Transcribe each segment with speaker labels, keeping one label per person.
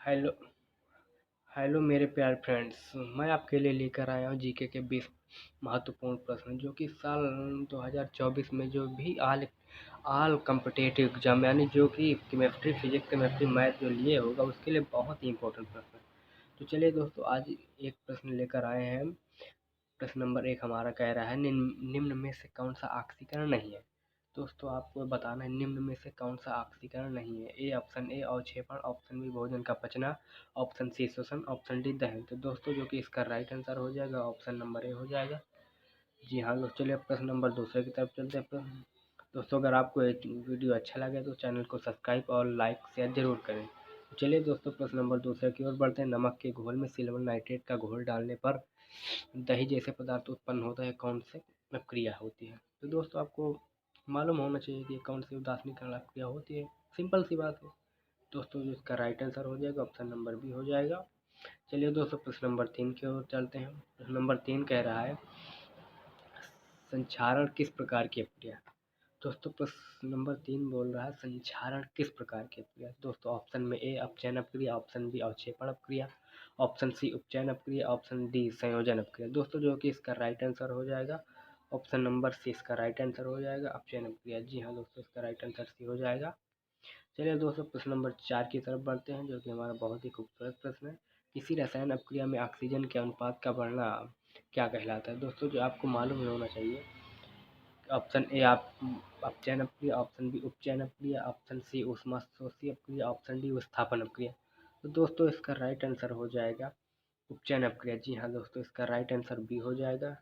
Speaker 1: Hello hello मेरे प्यारे friends, मैं आपके लिए लेकर आया हूँ जीके के 20 महत्वपूर्ण प्रश्न जो कि साल 2024 में जो भी आल आल कम्पिटेटिव एग्जाम यानी जो कि केमिस्ट्री फिजिक्स केमिस्ट्री मैथ जो लिए होगा उसके लिए बहुत ही इंपॉर्टेंट प्रश्न है। तो चलिए दोस्तों, आज एक प्रश्न लेकर आए हैं हम। प्रश्न नंबर 1 हमारा कह रहा है, निम्न में से कौन सा ऑक्सीकरण नहीं है। दोस्तों, आपको बताना है निम्न में से कौन सा ऑक्सीकरण नहीं है। ऑप्शन ए अवक्षेपण, ऑप्शन बी भोजन का पचना, ऑप्शन सी श्वसन, ऑप्शन डी दहन। तो दोस्तों, जो कि इसका राइट आंसर हो जाएगा ऑप्शन नंबर ए हो जाएगा। जी हाँ दोस्तों, चलिए प्रश्न नंबर दूसरे की तरफ चलते हैं। दोस्तों, अगर आपको एक वीडियो अच्छा लगे तो चैनल को सब्सक्राइब और लाइक शेयर जरूर करें। तो चलिए दोस्तों, प्रश्न नंबर दूसरे की ओर बढ़ते हैं। नमक के घोल में सिल्वर नाइट्रेट का घोल डालने पर दही जैसे पदार्थ उत्पन्न होता है, कौन से प्रक्रिया होती है। तो दोस्तों, आपको मालूम होना चाहिए कि कौन सी उदासीनीकरण प्रक्रिया होती है। सिंपल सी बात है दोस्तों, जो इसका राइट आंसर हो जाएगा ऑप्शन नंबर बी हो जाएगा। चलिए दोस्तों, प्रश्न नंबर 3 की ओर चलते हैं। प्रश्न नंबर 3 कह रहा है, संक्षारण किस प्रकार की अपक्रिया। दोस्तों, प्रश्न नंबर 3 बोल रहा है संक्षारण किस प्रकार की अपक्रिया। दोस्तों, ऑप्शन में ए अपचयन अपक्रिया, ऑप्शन बी अवक्षेपण अपक्रिया, ऑप्शन सी उपचयन अपक्रिया, ऑप्शन डी संयोजन अपक्रिया। दोस्तों, जो कि इसका राइट आंसर हो जाएगा ऑप्शन नंबर सी इसका राइट आंसर हो जाएगा अपचयन अपक्रिया। जी हाँ दोस्तों, इसका राइट आंसर सी हो जाएगा। चलिए दोस्तों, प्रश्न नंबर 4 की तरफ बढ़ते हैं, जो कि हमारा बहुत ही खूबसूरत प्रश्न है। किसी रसायन अपक्रिया में ऑक्सीजन के अनुपात का बढ़ना क्या कहलाता है। दोस्तों, जो आपको मालूम होना चाहिए, ऑप्शन ए आप अपचयन अपक्रिया, ऑप्शन बी उपचयन अपक्रिया, ऑप्शन सी ऊष्माशोषी अपक्रिया, ऑप्शन डी विस्थापन अपक्रिया। तो दोस्तों, इसका राइट आंसर हो जाएगा उपचयन अपक्रिया। जी हाँ दोस्तों, इसका राइट आंसर बी हो जाएगा।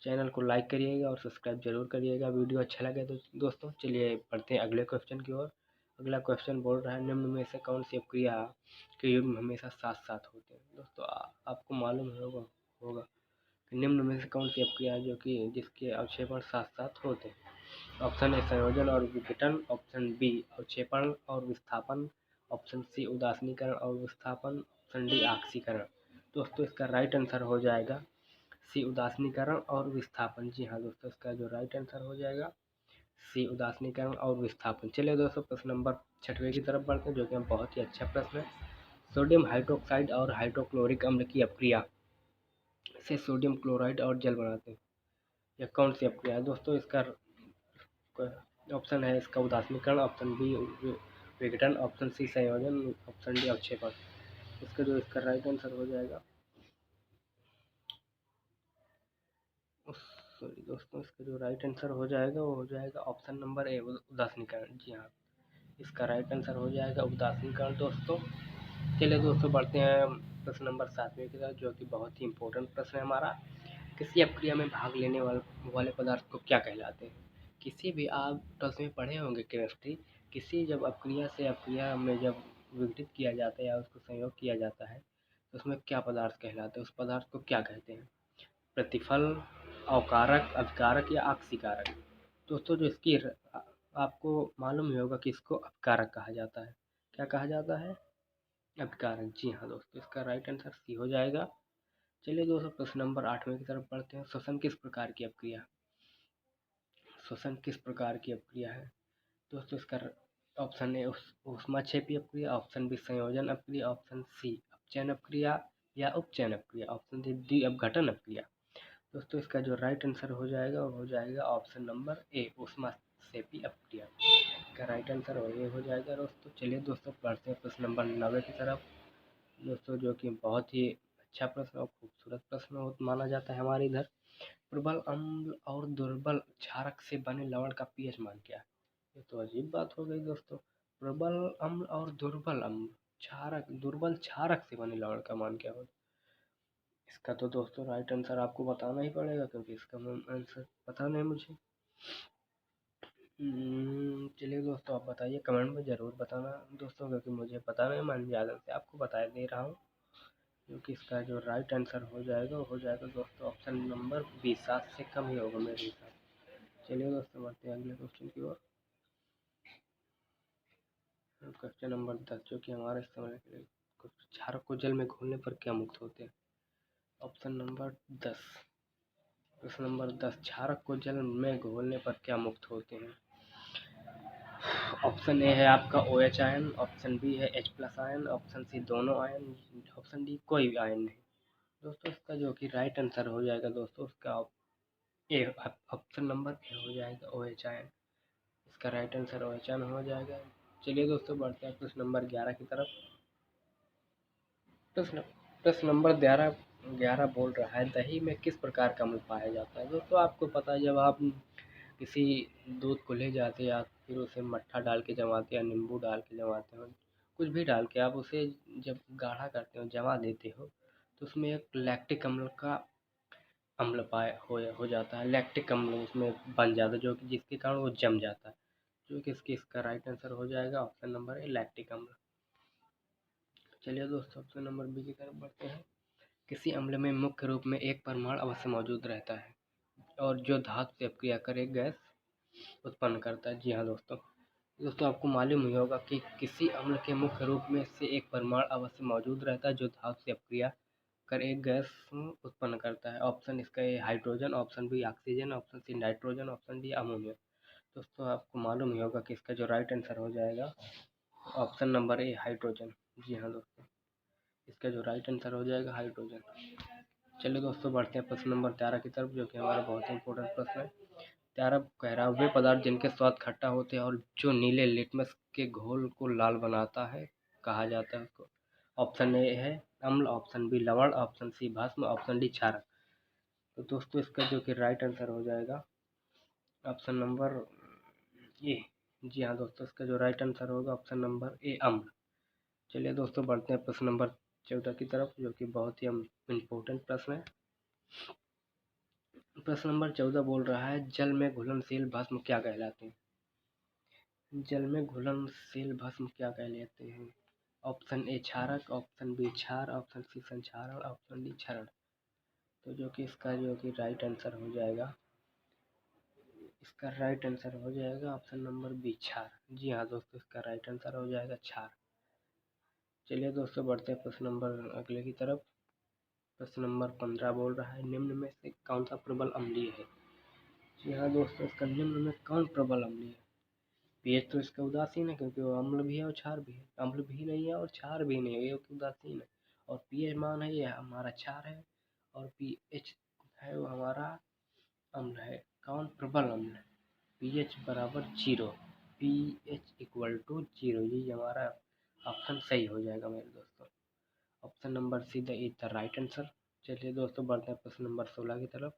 Speaker 1: चैनल को लाइक करिएगा और सब्सक्राइब जरूर करिएगा वीडियो अच्छा लगे तो। दोस्तों, चलिए बढ़ते हैं अगले क्वेश्चन की ओर। अगला क्वेश्चन बोल रहा है, निम्न में से कौन सी अपक्रिया के युग्म हमेशा साथ साथ होते हैं। दोस्तों, आपको मालूम होगा कि निम्न में से कौन सी अपक्रिया है जो कि जिसके अवक्षेपण साथ साथ होते हैं। ऑप्शन ए संयोजन और विघटन, ऑप्शन बी अवक्षेपण और विस्थापन, ऑप्शन सी उदासीनीकरण और विस्थापन, ऑप्शन डी ऑक्सीकरण। दोस्तों, इसका राइट आंसर हो जाएगा सी उदासीनीकरण और विस्थापन। जी हाँ दोस्तों, इसका जो राइट आंसर हो जाएगा सी उदासीनीकरण और विस्थापन। चलिए दोस्तों, प्रश्न नंबर 6वें की तरफ बढ़ते हैं, जो कि बहुत ही अच्छा प्रश्न है। सोडियम हाइड्रोक्साइड और हाइड्रोक्लोरिक अम्ल की अपक्रिया से सोडियम क्लोराइड और जल बनाते हैं, यह कौन सी अपक्रिया है। दोस्तों, इसका ऑप्शन है इसका उदासीनीकरण, ऑप्शन बी विघटन, ऑप्शन सी संयोजन, ऑप्शन डी अवक्षेपण। इसका राइट आंसर हो जाएगा सॉरी दोस्तों, इसका जो राइट आंसर हो जाएगा वो हो जाएगा ऑप्शन नंबर ए उदासीनीकरण। जी हाँ, इसका राइट आंसर हो जाएगा उदासीनीकरण दोस्तों। चलिए दोस्तों, बढ़ते हैं प्रश्न नंबर 7वें की तरफ, जो कि बहुत ही इंपॉर्टेंट प्रश्न है हमारा। किसी अपक्रिया में भाग लेने वाले पदार्थ को क्या कहलाते हैं। किसी भी आप 10वीं में पढ़े होंगे केमिस्ट्री, किसी जब अपक्रिया से अपक्रिया में जब विघटित किया जाता है या उसको संयोग किया जाता है तो उसमें क्या पदार्थ कहलाते हैं, उस पदार्थ को क्या कहते हैं। प्रतिफल, अवकारक, अभिकारक या आक्सीकारक। दोस्तों, जो आपको मालूम ही होगा कि इसको अपकारक कहा जाता है। क्या कहा जाता है, अपकारक। जी हाँ दोस्तों, इसका राइट आंसर सी हो जाएगा। चलिए दोस्तों, प्रश्न नंबर 8वें की तरफ बढ़ते हैं। श्वसन किस प्रकार की अपक्रिया, श्वसन किस प्रकार की अपक्रिया है। दोस्तों, इसका ऑप्शन ए ऊष्माक्षेपी अपक्रिया, ऑप्शन बी संयोजन अपक्रिया, ऑप्शन सी अपचयन अपक्रिया या उपचयन अपक्रिया, ऑप्शन डी अपघटन अपक्रिया। दोस्तों, इसका जो राइट आंसर हो जाएगा वो हो जाएगा ऑप्शन नंबर ए ऊष्माक्षेपी अपक्रिया। इसका राइट आंसर ये हो जाएगा दोस्तों। चलिए दोस्तों, बढ़ते हैं प्रश्न नंबर 9 की तरफ। दोस्तों, जो कि बहुत ही अच्छा प्रश्न और खूबसूरत प्रश्न माना जाता है हमारे इधर। प्रबल अम्ल और दुर्बल क्षारक से बने लवण का पीएच मान क्या है। ये तो अजीब बात हो गई दोस्तों। प्रबल अम्ल और दुर्बल अम्ल क्षारक दुर्बल क्षारक से बने लवण का मान क्या होगा। इसका तो दोस्तों राइट आंसर आपको बताना ही पड़ेगा, क्योंकि इसका आंसर पता नहीं मुझे। चलिए दोस्तों, आप बताइए, कमेंट में ज़रूर बताना दोस्तों, क्योंकि मुझे पता नहीं, मैं ज़्यादा से आपको बता दे रहा हूँ। क्योंकि इसका जो राइट आंसर हो जाएगा वो हो जाएगा दोस्तों ऑप्शन नंबर बी, 7 से कम ही होगा मेरे हिसाब से। चलिए दोस्तों, बढ़ते हैं अगले क्वेश्चन की ओर। क्वेश्चन नंबर 10, जो कि हमारे समय के लिए, क्षारक को जल में घोलने पर क्या मुक्त होते हैं। ऑप्शन नंबर 10, प्रश्न नंबर 10, क्षारक को जल में घोलने पर क्या मुक्त होते हैं। ऑप्शन ए है आपका OH आयन, ऑप्शन बी है H+ आयन, ऑप्शन सी दोनों आयन, ऑप्शन डी कोई भी आयन नहीं। दोस्तों इसका जो कि राइट आंसर हो जाएगा दोस्तों उसका ए, ऑप्शन नंबर ए हो जाएगा OH आयन। इसका राइट आंसर OH आयन हो जाएगा। चलिए दोस्तों बढ़ते हैं प्रश्न नंबर 11 की तरफ। प्रश्न प्रश्न नंबर 11 बोल रहा है, दही में किस प्रकार का अम्ल पाया जाता है। दोस्तों आपको पता है, जब आप किसी दूध को ले जाते या फिर उसे मट्ठा डाल के जमाते या नींबू डाल के जमाते हो, कुछ भी डाल के आप उसे जब गाढ़ा करते हो, जमा देते हो, तो उसमें एक लैक्टिक अम्ल का अम्ल हो जाता है। लैक्टिक अम्ल उसमें बन जाता है, जो कि जिसके कारण वो जम जाता है, जो कि इसका राइट आंसर हो जाएगा ऑप्शन नंबर ए, लैक्टिक अम्ल। चलिए दोस्तों ऑप्शन नंबर बी की तरफ बढ़ते हैं। किसी अम्ल में मुख्य रूप में एक परमाणु अवश्य मौजूद रहता है और जो धातु से अपक्रिया कर एक गैस उत्पन्न करता है। जी हाँ दोस्तों, आपको मालूम ही होगा कि किसी अम्ल के मुख्य रूप में से एक परमाणु अवश्य मौजूद रहता है जो धातु से अपक्रिया कर एक गैस उत्पन्न करता है। ऑप्शन इसका A hydrogen, option B oxygen, option C nitrogen, option D ammonia. दोस्तों आपको मालूम ही होगा कि इसका जो राइट आंसर हो जाएगा ऑप्शन नंबर ए, हाइड्रोजन। जी हाँ दोस्तों, इसका जो राइट आंसर हो जाएगा हाइड्रोजन। चलिए दोस्तों बढ़ते हैं प्रश्न नंबर 13 की तरफ, जो कि हमारा बहुत ही इंपॉर्टेंट प्रश्न है। 13 कह रहा है, वे पदार्थ जिनके स्वाद खट्टा होते हैं और जो नीले लिटमस के घोल को लाल बनाता है, कहा जाता है उसको। ऑप्शन ए है अम्ल, ऑप्शन बी लवण, ऑप्शन सी भस्म, ऑप्शन डी क्षारक। तो दोस्तों इसका जो कि राइट आंसर हो जाएगा ऑप्शन नंबर ए। जी हाँ दोस्तों, इसका जो राइट आंसर होगा ऑप्शन नंबर ए, अम्ल। चलिए दोस्तों बढ़ते हैं प्रश्न नंबर 14 की तरफ, जो कि बहुत ही इम्पोर्टेंट प्रश्न है। प्रश्न नंबर 14 बोल रहा है, जल में घुलनशील भस्म क्या कहलाते हैं। जल में घुलनशील भस्म क्या कहलाते हैं। ऑप्शन ए क्षारक, ऑप्शन बी क्षार, ऑप्शन सी संक्षारण, ऑप्शन डी क्षरण। तो जो कि इसका जो कि राइट आंसर हो जाएगा, इसका राइट आंसर हो जाएगा ऑप्शन नंबर बी, क्षार। जी हाँ दोस्तों, इसका राइट आंसर हो जाएगा क्षार। चलिए दोस्तों बढ़ते हैं प्रश्न नंबर अगले की तरफ। प्रश्न नंबर 15 बोल रहा है, निम्न में से कौन सा प्रबल अम्लीय है। जी हाँ दोस्तों, इसका निम्न में कौन प्रबल अम्लीय है। पीएच तो इसका उदासीन है, क्योंकि वो अम्ल भी है और क्षार भी है। अम्ल भी नहीं है और क्षार भी नहीं है, ये उदासीन है। और पीएच मान है, ये हमारा क्षार है, और पीएच है वो हमारा अम्ल है। कौन प्रबल अम्ल है। पीएच बराबर 0, पीएच इक्वल टू 0, ये हमारा ऑप्शन सही हो जाएगा मेरे दोस्तों। Option number see the is the right answer. चलिए दोस्तों बढ़ते हैं प्रश्न नंबर 16 की तरफ।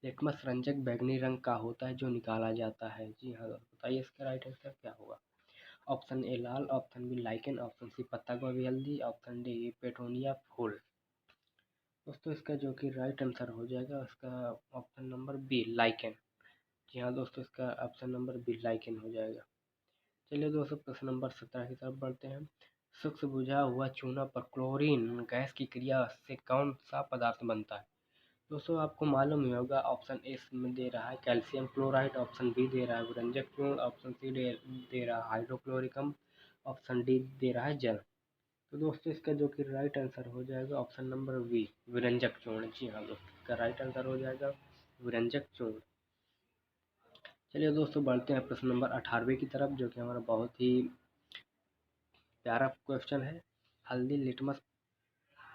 Speaker 1: लिटमस रंजक बैंगनी रंग का होता है जो निकाला जाता है। जी हाँ दोस्तों, बताइए इसका राइट आंसर क्या होगा। ऑप्शन ए लाल, option B lichen, option C पत्ता गोभी हल्दी, ऑप्शन डी पेटोनिया फूल। दोस्तों इसका जो कि राइट आंसर हो जाएगा उसका ऑप्शन नंबर बी, लाइकेन। जी हाँ दोस्तों, इसका ऑप्शन नंबर बी लाइकेन हो जाएगा। चलिए दोस्तों प्रश्न नंबर 17 की तरफ बढ़ते हैं। सूक्ष्म बुझा हुआ चूना पर क्लोरीन गैस की क्रिया से कौन सा पदार्थ बनता है। दोस्तों आपको मालूम ही होगा, ऑप्शन ए में दे रहा है कैल्शियम क्लोराइड, ऑप्शन बी दे रहा है विरंजक चूर्ण, ऑप्शन सी दे रहा है हाइड्रोक्लोरिक अम्ल, ऑप्शन डी दे रहा है जल। तो दोस्तों इसका जो कि राइट आंसर हो जाएगा ऑप्शन नंबर बी, विरंजक चूर्ण। जी हाँ दोस्तों, इसका राइट आंसर हो जाएगा विरंजक चूर्ण। चलिए दोस्तों बढ़ते हैं प्रश्न नंबर 18वें की तरफ, जो कि हमारा बहुत ही प्यारा क्वेश्चन है। हल्दी लिटमस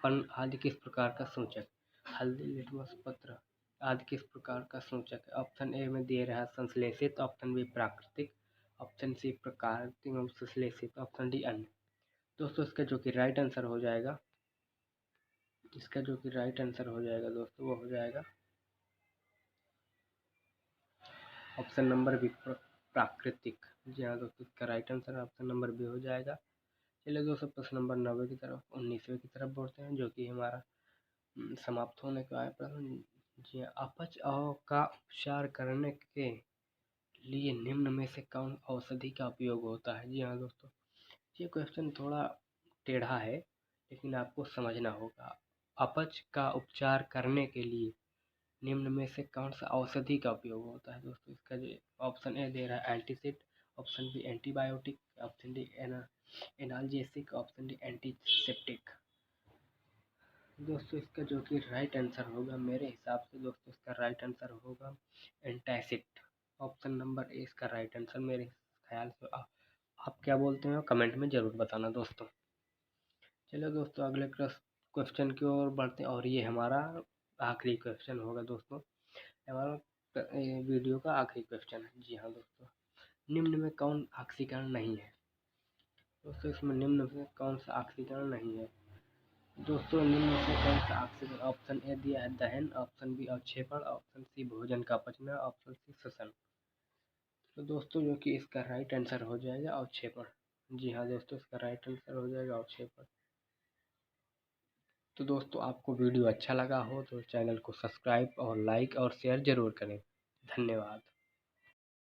Speaker 1: पन आदि किस प्रकार का सूचक। हल्दी लिटमस पत्र आदि किस प्रकार का सूचक है। ऑप्शन ए में दे रहा है संश्लेषित, ऑप्शन बी प्राकृतिक, ऑप्शन सी प्राकृतिक एवं संश्लेषित, ऑप्शन डी अन्य। दोस्तों इसका जो कि राइट आंसर हो जाएगा, इसका जो कि राइट आंसर हो जाएगा दोस्तों, वो हो जाएगा ऑप्शन नंबर बी, प्राकृतिक। जी हाँ दोस्तों, इसका right answer option number B हो जाएगा। चलिए दोस्तों प्रश्न नंबर 9 की तरफ 19वें की तरफ बढ़ते हैं, जो कि हमारा समाप्त होने का है प्रश्न। जी हाँ, अपच का उपचार करने के लिए निम्न में से कौन औषधि का उपयोग होता है। जी हाँ दोस्तों, ये क्वेश्चन थोड़ा टेढ़ा है, लेकिन आपको समझना होगा। अपच का उपचार करने के लिए निम्न में से कौन सा औषधि का उपयोग होता है। दोस्तों इसका जो ऑप्शन ए दे रहा है antacid, option B antibiotic, option D analgesic, option D antiseptic. दोस्तों इसका जो कि राइट आंसर होगा मेरे हिसाब से, दोस्तों इसका राइट आंसर होगा एंटासिड। ऑप्शन नंबर ए इसका राइट आंसर मेरे ख्याल से आप क्या बोलते हैं कमेंट में ज़रूर बताना दोस्तों। चलो दोस्तों अगले क्वेश्चन की ओर बढ़ते हैं, और ये हमारा आखिरी क्वेश्चन होगा दोस्तों। हमारा वीडियो का आखिरी क्वेश्चन है। जी हाँ दोस्तों, निम्न में कौन ऑक्सीकरण नहीं है? दोस्तों इसमें निम्न में कौन सा ऑक्सीकरण नहीं है? दोस्तों निम्न से कौन सा ऑक्सीकरण? ऑप्शन ए दिया है दहन, ऑप्शन बी अवक्षेपण, ऑप्शन सी भोजन का पचना, ऑप्शन सी श्वसन। तो दोस्तों जो कि इसका राइट आंसर हो जाएगा अवक्षेपण। जी हाँ दोस्तों, इसका राइट आंसर हो जाएगा अवक्षेपण। तो दोस्तों आपको वीडियो अच्छा लगा हो तो चैनल को सब्सक्राइब और लाइक और शेयर ज़रूर करें। धन्यवाद।